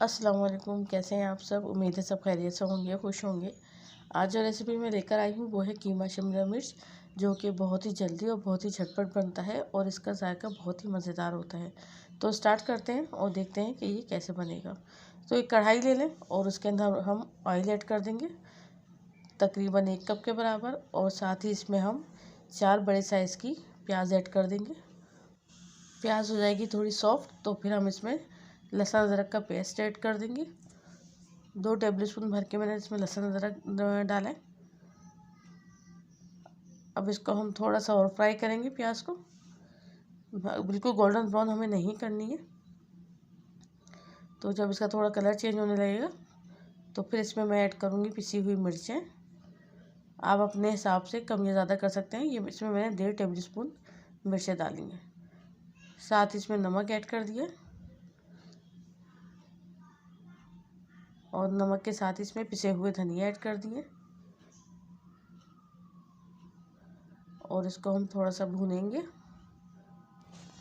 अस्सलाम वालेकुम। कैसे हैं आप सब? उम्मीद है सब खैरियत से होंगे, खुश होंगे। आज जो रेसिपी मैं लेकर आई हूँ वो है कीमा शिमला मिर्च, जो कि बहुत ही जल्दी और बहुत ही झटपट बनता है और इसका जायका बहुत ही मज़ेदार होता है। तो स्टार्ट करते हैं और देखते हैं कि ये कैसे बनेगा। तो एक कढ़ाई ले लें और उसके अंदर हम ऑयल ऐड कर देंगे तकरीबन 1 कप के बराबर, और साथ ही इसमें हम 4 बड़े साइज़ की प्याज ऐड कर देंगे। प्याज हो जाएगी थोड़ी सॉफ्ट तो फिर हम इसमें लहसुन अदरक का पेस्ट ऐड कर देंगे। 2 टेबलस्पून भर के मैंने इसमें लहसुन अदरक डाला है। अब इसको हम थोड़ा सा और फ्राई करेंगे। प्याज को बिल्कुल गोल्डन ब्राउन हमें नहीं करनी है। तो जब इसका थोड़ा कलर चेंज होने लगेगा तो फिर इसमें मैं ऐड करूँगी पिसी हुई मिर्चें। आप अपने हिसाब से कम या ज़्यादा कर सकते हैं। ये इसमें मैंने 1.5 टेबलस्पून मिर्चें डाली हैं। साथ इसमें नमक ऐड कर दिया और नमक के साथ इसमें पिसे हुए धनिया ऐड कर दिए और इसको हम थोड़ा सा भूनेंगे।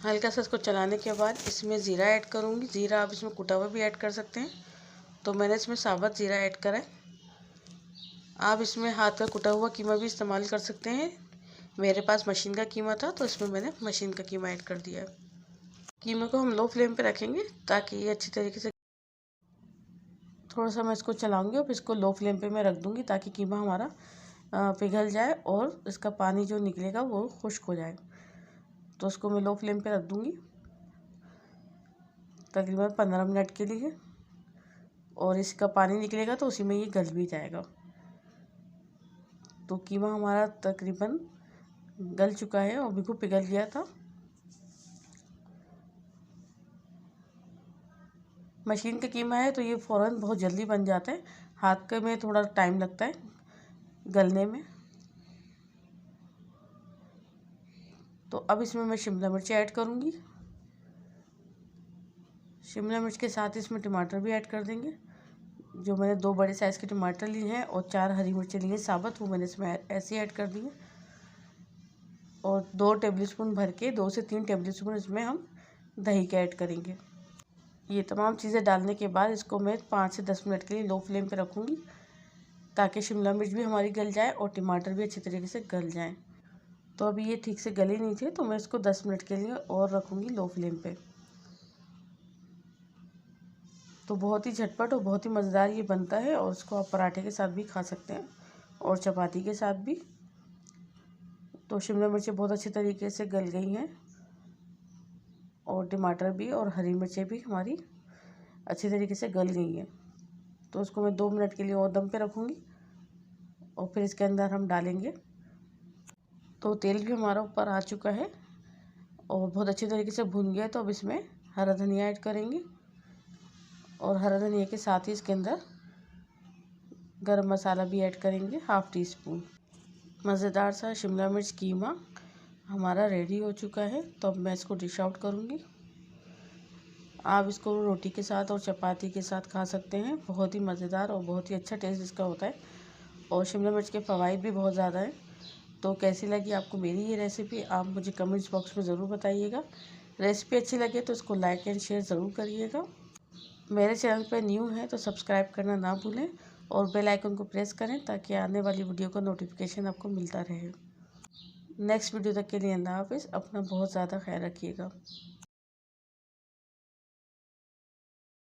हल्का सा इसको चलाने के बाद इसमें ज़ीरा ऐड करूँगी। ज़ीरा आप इसमें कुटा हुआ भी ऐड कर सकते हैं, तो मैंने इसमें साबुत ज़ीरा ऐड करा है। आप इसमें हाथ का कुटा हुआ कीमा भी इस्तेमाल कर सकते हैं। मेरे पास मशीन का कीमा था तो इसमें मैंने मशीन का कीमा ऐड कर दिया है। कीमे को हम लो फ्लेम पे रखेंगे ताकि ये अच्छी तरीके से, थोड़ा सा मैं इसको चलाऊंगी और इसको लो फ्लेम पे मैं रख दूंगी ताकि कीमा हमारा पिघल जाए और इसका पानी जो निकलेगा वो खुश्क हो जाए। तो उसको मैं लो फ्लेम पे रख दूंगी तकरीबन 15 मिनट के लिए, और इसका पानी निकलेगा तो उसी में ये गल भी जाएगा। तो कीमा हमारा तकरीबन गल चुका है और बिल्कुल पिघल गया था। मशीन का कीमा है तो ये फ़ौरन बहुत जल्दी बन जाता है, हाथ के में थोड़ा टाइम लगता है गलने में। तो अब इसमें मैं शिमला मिर्च ऐड करूँगी। शिमला मिर्च के साथ इसमें टमाटर भी ऐड कर देंगे। जो मैंने 2 बड़े साइज़ के टमाटर लिए हैं और 4 हरी मिर्चें ली हैं साबुत, वो मैंने इसमें ऐसे ऐड कर दी है। और 2 टेबलस्पून भर के 2 से 3 टेबलस्पून इसमें हम दही के ऐड करेंगे। ये तमाम चीज़ें डालने के बाद इसको मैं 5 से 10 मिनट के लिए लो फ्लेम पे रखूँगी ताकि शिमला मिर्च भी हमारी गल जाए और टमाटर भी अच्छी तरीके से गल जाएं। तो अभी ये ठीक से गले नहीं थे तो मैं इसको 10 मिनट के लिए और रखूँगी लो फ्लेम पे। तो बहुत ही झटपट और बहुत ही मज़ेदार ये बनता है और इसको आप पराठे के साथ भी खा सकते हैं और चपाती के साथ भी। तो शिमला मिर्चें बहुत अच्छी तरीके से गल गई हैं और टमाटर भी और हरी मिर्चें भी हमारी अच्छी तरीके से गल गई हैं। तो उसको मैं 2 मिनट के लिए और दम पे रखूँगी और फिर इसके अंदर हम डालेंगे। तो तेल भी हमारा ऊपर आ चुका है और बहुत अच्छी तरीके से भुन गया। तो अब इसमें हरा धनिया ऐड करेंगे और हरा धनिया के साथ ही इसके अंदर गरम मसाला भी ऐड करेंगे 1/2 टीस्पून। मज़ेदार सा शिमला मिर्च कीमा हमारा रेडी हो चुका है। तो अब मैं इसको डिश आउट करूँगी। आप इसको रोटी के साथ और चपाती के साथ खा सकते हैं। बहुत ही मज़ेदार और बहुत ही अच्छा टेस्ट इसका होता है और शिमला मिर्च के फ़वाइद भी बहुत ज़्यादा हैं। तो कैसी लगी आपको मेरी ये रेसिपी, आप मुझे कमेंट्स बॉक्स में ज़रूर बताइएगा। रेसिपी अच्छी लगे तो इसको लाइक एंड शेयर ज़रूर करिएगा। मेरे चैनल पर न्यू है तो सब्सक्राइब करना ना भूलें और बेल आइकन को प्रेस करें ताकि आने वाली वीडियो का नोटिफिकेशन आपको मिलता रहे। नेक्स्ट वीडियो तक के लिए अल्लाह हाफ़िज़। अपना बहुत ज़्यादा ख्याल रखिएगा।